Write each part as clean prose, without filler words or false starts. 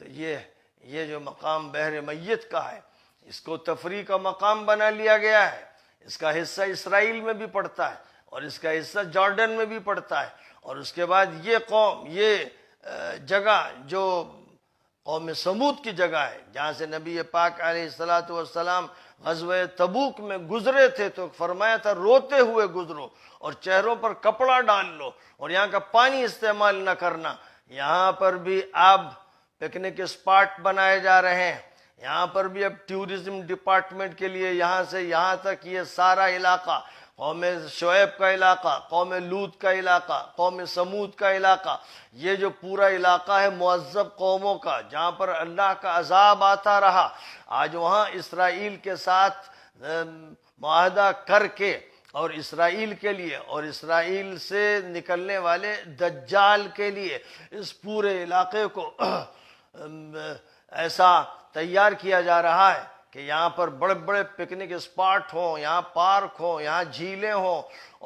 تو یہ جو مقام بحر میت کا ہے، اس کو تفریح کا مقام بنا لیا گیا ہے۔ اس کا حصہ اسرائیل میں بھی پڑتا ہے اور اس کا حصہ جارڈن میں بھی پڑتا ہے، اور اس کے بعد یہ قوم، یہ جگہ جو قوم سمود کی جگہ ہے، جہاں سے نبی پاک علیہ السلام غزوہ تبوک میں گزرے تھے تو فرمایا تھا روتے ہوئے گزرو اور چہروں پر کپڑا ڈال لو اور یہاں کا پانی استعمال نہ کرنا۔ یہاں پر بھی اب پکنک اسپاٹ بنائے جا رہے ہیں، یہاں پر بھی اب ٹورزم ڈپارٹمنٹ کے لیے یہاں سے یہاں تک یہ سارا علاقہ، قوم شعیب کا علاقہ، قوم لوط کا علاقہ، قوم سمود کا علاقہ، یہ جو پورا علاقہ ہے معذب قوموں کا، جہاں پر اللہ کا عذاب آتا رہا، آج وہاں اسرائیل کے ساتھ معاہدہ کر کے اور اسرائیل کے لیے اور اسرائیل سے نکلنے والے دجال کے لیے اس پورے علاقے کو ایسا تیار کیا جا رہا ہے کہ یہاں پر بڑے بڑے پکنک اسپاٹ ہوں، یہاں پارک ہوں، یہاں جھیلیں ہوں،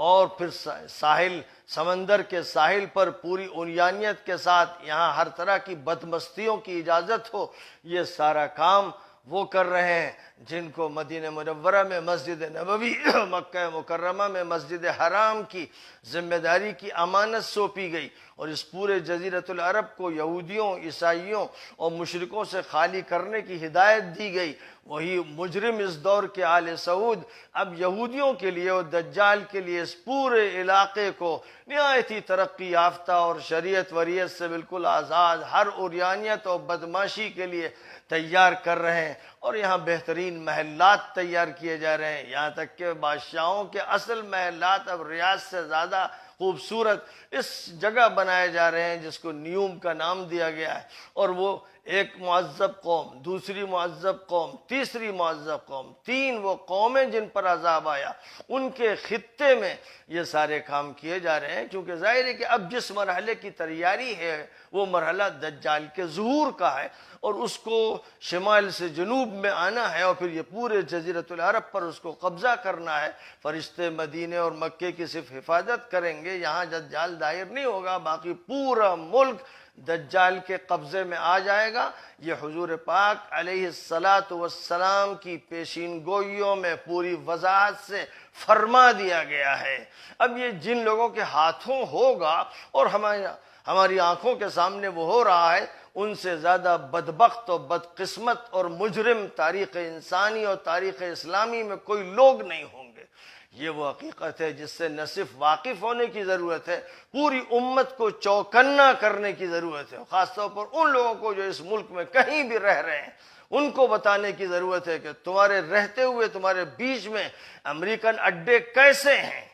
اور پھر ساحل، سمندر کے ساحل پر پوری عریانیت کے ساتھ یہاں ہر طرح کی بدمستیوں کی اجازت ہو۔ یہ سارا کام وہ کر رہے ہیں جن کو مدینہ منورہ میں مسجد نبوی، مکہ مکرمہ میں مسجد حرام کی ذمہ داری کی امانت سونپی گئی، اور اس پورے جزیرۃ العرب کو یہودیوں، عیسائیوں اور مشرکوں سے خالی کرنے کی ہدایت دی گئی۔ وہی مجرم اس دور کے آل سعود اب یہودیوں کے لیے اور دجال کے لیے اس پورے علاقے کو نہایت ہی ترقی یافتہ اور شریعت وریعت سے بالکل آزاد، ہر عریانیت اور بدماشی کے لیے تیار کر رہے ہیں، اور یہاں بہترین محلات تیار کیے جا رہے ہیں، یہاں تک کہ بادشاہوں کے اصل محلات اب ریاض سے زیادہ خوبصورت اس جگہ بنائے جا رہے ہیں جس کو نیوم کا نام دیا گیا ہے، اور وہ ایک معذب قوم، دوسری معذب قوم، تیسری معذب قوم، تین وہ قومیں جن پر عذاب آیا، ان کے خطے میں یہ سارے کام کیے جا رہے ہیں، کیونکہ ظاہر ہے کہ اب جس مرحلے کی تیاری ہے وہ مرحلہ دجال کے ظہور کا ہے، اور اس کو شمال سے جنوب میں آنا ہے، اور پھر یہ پورے جزیرۃ العرب پر اس کو قبضہ کرنا ہے۔ فرشتے مدینے اور مکے کی صرف حفاظت کریں گے، یہاں دجال داخل نہیں ہوگا، باقی پورا ملک دجال کے قبضے میں آ جائے گا۔ یہ حضور پاک علیہ السلام کی پیشین گوئیوں میں پوری وضاحت سے فرما دیا گیا ہے۔ اب یہ جن لوگوں کے ہاتھوں ہوگا اور ہماری آنکھوں کے سامنے وہ ہو رہا ہے، ان سے زیادہ بدبخت اور بدقسمت اور مجرم تاریخ انسانی اور تاریخ اسلامی میں کوئی لوگ نہیں ہوں گے۔ یہ وہ حقیقت ہے جس سے نہ صرف واقف ہونے کی ضرورت ہے، پوری امت کو چوکنا کرنے کی ضرورت ہے، خاص طور پر ان لوگوں کو جو اس ملک میں کہیں بھی رہ رہے ہیں، ان کو بتانے کی ضرورت ہے کہ تمہارے رہتے ہوئے تمہارے بیچ میں امریکن اڈے کیسے ہیں،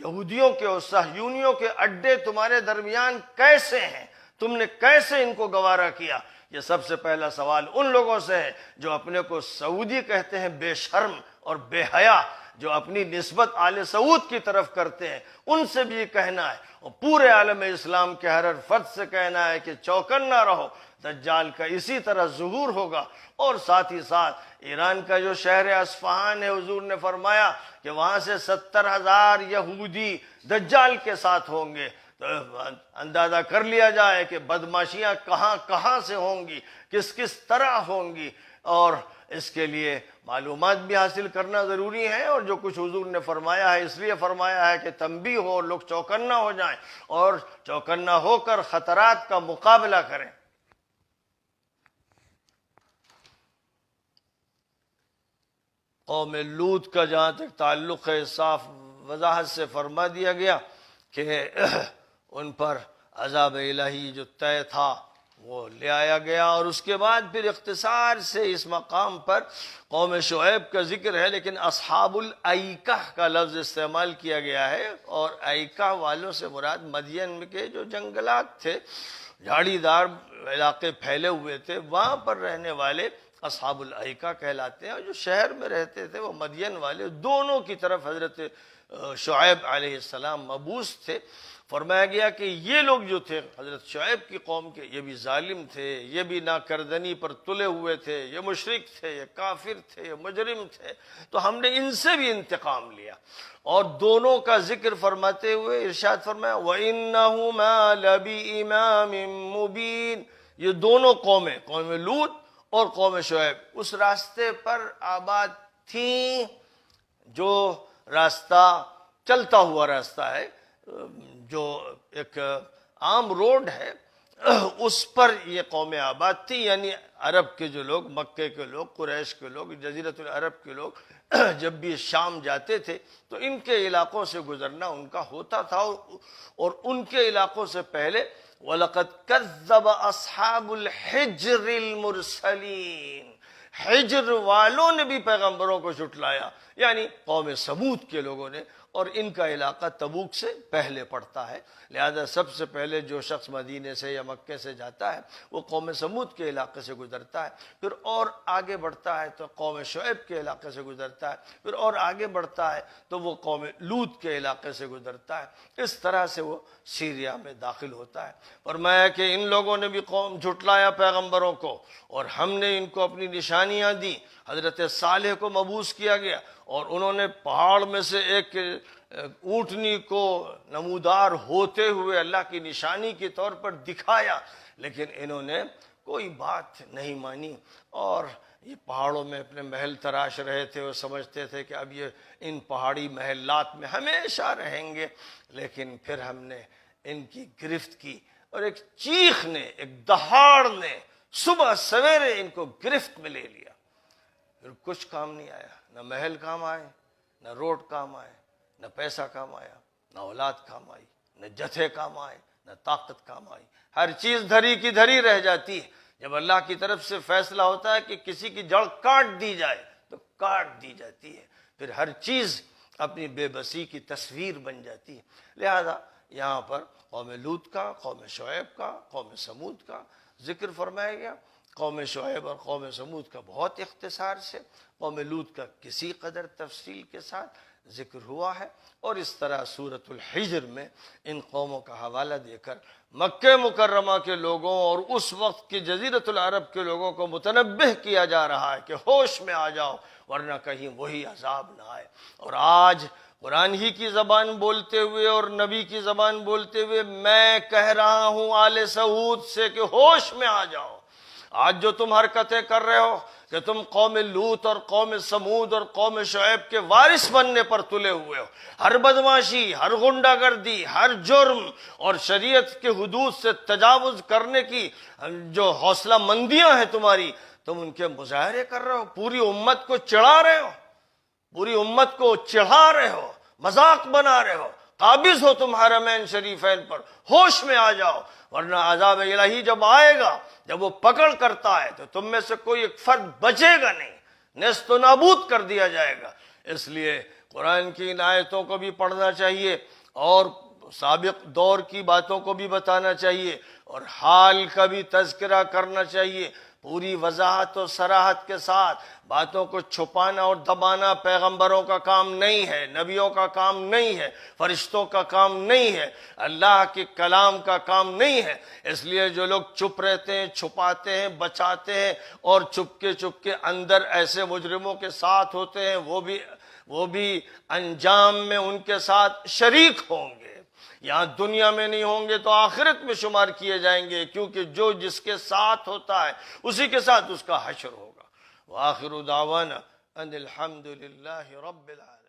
یہودیوں کے اور صہیونیوں کے اڈے تمہارے درمیان کیسے ہیں، تم نے کیسے ان کو گوارا کیا۔ یہ سب سے پہلا سوال ان لوگوں سے ہے جو اپنے کو سعودی کہتے ہیں، بے شرم اور بے حیا، جو اپنی نسبت آل سعود کی طرف کرتے ہیں، ان سے بھی یہ کہنا ہے، اور پورے عالم اسلام کے ہر فرد سے کہنا ہے کہ چوکنا رہو، دجال کا اسی طرح ظہور ہوگا۔ اور ساتھ ہی ساتھ ایران کا جو شہر اصفہان ہے، حضور نے فرمایا کہ وہاں سے 70,000 یہودی دجال کے ساتھ ہوں گے۔ تو اندازہ کر لیا جائے کہ بدماشیاں کہاں کہاں سے ہوں گی، کس کس طرح ہوں گی، اور اس کے لیے معلومات بھی حاصل کرنا ضروری ہے، اور جو کچھ حضور نے فرمایا ہے اس لیے فرمایا ہے کہ تنبیہ ہو، لوگ چوکنا ہو جائیں اور چوکنا ہو کر خطرات کا مقابلہ کریں۔ قوم لوط کا جہاں تک تعلق ہے، صاف وضاحت سے فرما دیا گیا کہ ان پر عذاب الہی جو طے تھا وہ لے آیا گیا، اور اس کے بعد پھر اختصار سے اس مقام پر قوم شعیب کا ذکر ہے، لیکن اصحاب الایکہ کا لفظ استعمال کیا گیا ہے، اور ایکہ والوں سے مراد مدین کے جو جنگلات تھے، جھاڑی دار علاقے پھیلے ہوئے تھے، وہاں پر رہنے والے اصحاب الایکہ کہلاتے ہیں، اور جو شہر میں رہتے تھے وہ مدین والے، دونوں کی طرف حضرت شعیب علیہ السلام مبعوث تھے۔ فرمایا گیا کہ یہ لوگ جو تھے حضرت شعیب کی قوم کے، یہ بھی ظالم تھے، یہ بھی ناکردنی پر تلے ہوئے تھے، یہ مشرک تھے، یہ کافر تھے، یہ مجرم تھے، تو ہم نے ان سے بھی انتقام لیا۔ اور دونوں کا ذکر فرماتے ہوئے ارشاد فرمایا وَإِنَّهُمَا لَبِإِمَامٍ مُبِينٍ، یہ دونوں قومیں، قوم لوط اور قوم شعیب، اس راستے پر آباد تھیں جو راستہ چلتا ہوا راستہ ہے، جو ایک عام روڈ ہے، اس پر یہ قوم آباد تھی. یعنی عرب کے جو لوگ، مکے کے لوگ، قریش کے لوگ، جزیرۃ العرب کے لوگ جب بھی شام جاتے تھے تو ان کے علاقوں سے گزرنا ان کا ہوتا تھا. اور ان کے علاقوں سے پہلے وَلَقَدْ كَذَّبَ أَصْحَابُ الْحِجْرِ الْمُرْسَلِينَ، حجر والوں نے بھی پیغمبروں کو جھٹلایا، یعنی قوم سمود کے لوگوں نے. اور ان کا علاقہ تبوک سے پہلے پڑتا ہے، لہذا سب سے پہلے جو شخص مدینے سے یا مکے سے جاتا ہے وہ قوم سمود کے علاقے سے گزرتا ہے، پھر اور آگے بڑھتا ہے تو قوم شعیب کے علاقے سے گزرتا ہے، پھر اور آگے بڑھتا ہے تو وہ قوم لوط کے علاقے سے گزرتا ہے. اس طرح سے وہ سیریا میں داخل ہوتا ہے. فرمایا کہ ان لوگوں نے بھی قوم جھٹلایا پیغمبروں کو، اور ہم نے ان کو اپنی نشانیاں دی. حضرت صالح کو مبعوث کیا گیا اور انہوں نے پہاڑ میں سے ایک اونٹنی کو نمودار ہوتے ہوئے اللہ کی نشانی کے طور پر دکھایا، لیکن انہوں نے کوئی بات نہیں مانی اور یہ پہاڑوں میں اپنے محل تراش رہے تھے. وہ سمجھتے تھے کہ اب یہ ان پہاڑی محلات میں ہمیشہ رہیں گے. لیکن پھر ہم نے ان کی گرفت کی اور ایک چیخ نے، ایک دہاڑ نے صبح سویرے ان کو گرفت میں لے لیا. پھر کچھ کام نہیں آیا، نہ محل کام آئے، نہ روڈ کام آئے، نہ پیسہ کام آیا، نہ اولاد کام آئی، نہ جتھے کام آئے، نہ طاقت کام آئی. ہر چیز دھری کی دھری رہ جاتی ہے. جب اللہ کی طرف سے فیصلہ ہوتا ہے کہ کسی کی جڑ کاٹ دی جائے تو کاٹ دی جاتی ہے، پھر ہر چیز اپنی بے بسی کی تصویر بن جاتی ہے. لہذا یہاں پر قوم لوط کا، قوم شعیب کا، قوم سمود کا ذکر فرمایا گیا. قوم شعیب اور قوم سمود کا بہت اختصار سے، قوم لوط کا کسی قدر تفصیل کے ساتھ ذکر ہوا ہے. اور اس طرح سورۃ الحجر میں ان قوموں کا حوالہ دے کر مکہ مکرمہ کے لوگوں اور اس وقت کی جزیرۃ العرب کے لوگوں کو متنبہ کیا جا رہا ہے کہ ہوش میں آ جاؤ ورنہ کہیں وہی عذاب نہ آئے. اور آج قرآن ہی کی زبان بولتے ہوئے اور نبی کی زبان بولتے ہوئے میں کہہ رہا ہوں آل سعود سے کہ ہوش میں آ جاؤ. آج جو تم حرکتیں کر رہے ہو کہ تم قوم لوط اور قوم سمود اور قوم شعیب کے وارث بننے پر تلے ہوئے ہو، ہر بدماشی، ہر غنڈہ گردی، ہر جرم اور شریعت کے حدود سے تجاوز کرنے کی جو حوصلہ مندیاں ہیں تمہاری، تم ان کے مظاہرے کر رہے ہو، پوری امت کو چڑھا رہے ہو، پوری امت کو چڑھا رہے ہو، مذاق بنا رہے ہو. قابض ہو تم حرمین شریفین پر، ہوش میں آ جاؤ ورنہ عذاب الہی جب آئے گا، جب وہ پکڑ کرتا ہے تو تم میں سے کوئی ایک فرد بچے گا نہیں، نیست و نابود کر دیا جائے گا. اس لیے قرآن کی ان آیتوں کو بھی پڑھنا چاہیے اور سابق دور کی باتوں کو بھی بتانا چاہیے اور حال کا بھی تذکرہ کرنا چاہیے. پوری وضاحت و صراحت کے ساتھ. باتوں کو چھپانا اور دبانا پیغمبروں کا کام نہیں ہے، نبیوں کا کام نہیں ہے، فرشتوں کا کام نہیں ہے، اللہ کے کلام کا کام نہیں ہے. اس لیے جو لوگ چپ رہتے ہیں، چھپاتے ہیں، بچاتے ہیں اور چپ کے اندر ایسے مجرموں کے ساتھ ہوتے ہیں، وہ بھی انجام میں ان کے ساتھ شریک ہوں گے. یہاں دنیا میں نہیں ہوں گے تو آخرت میں شمار کیے جائیں گے، کیونکہ جو جس کے ساتھ ہوتا ہے اسی کے ساتھ اس کا حشر ہوگا. وآخر دعوانا ان الحمد للہ رب العالمین.